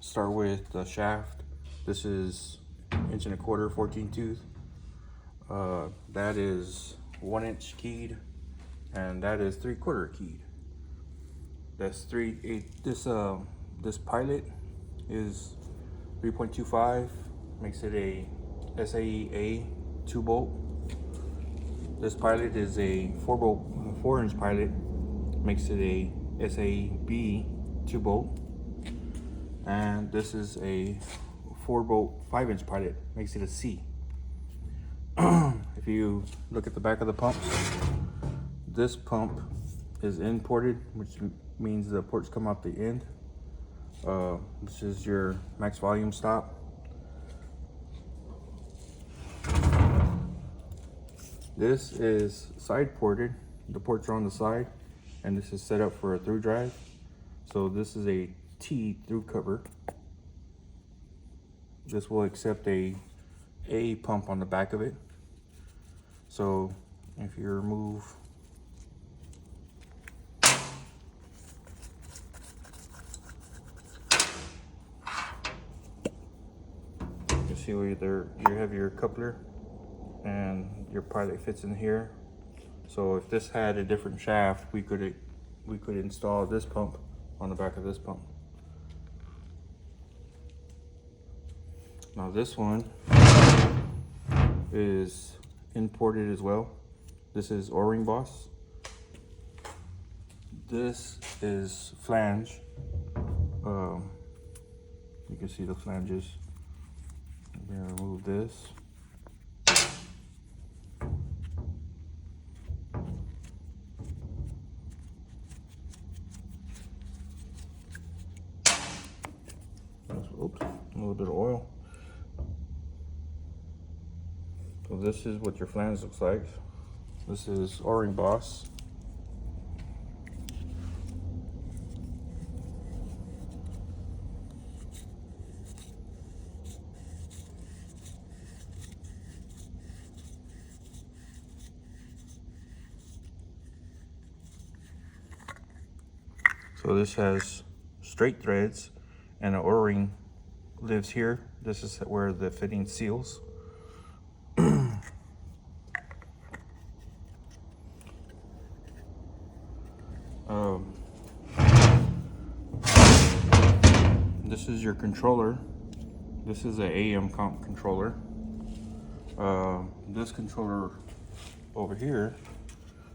Start with the shaft. This is 1.25 inch 14 tooth. That is 1 inch keyed, and that is 3/4 keyed. That's 3/8. This pilot is 3.25, makes it a SAE 2-bolt. This pilot is a 4 inch pilot, makes it a SAB 2-bolt. And this is a 4-bolt 5-inch pilot, makes it a C. If you look at the back of the pumps, this pump is imported, which means the ports come out the end. This is your max volume stop. This is side ported. The ports are on the side, and this is set up for a through drive. So this is a T through cover. This will accept a pump on the back of it. So if you remove you see where you have your coupler and your pilot fits in here. So if this had a different shaft, we could install this pump on the back of this pump. Now this one is imported as well. This is O-ring boss. This is flange. You can see the flanges. I'm gonna remove this. Oops, a little bit of oil. So this is what your flange looks like. This is O-ring boss. So this has straight threads, and the O-ring lives here. This is where the fitting seals. This is your controller. This is an AM comp controller. This controller over here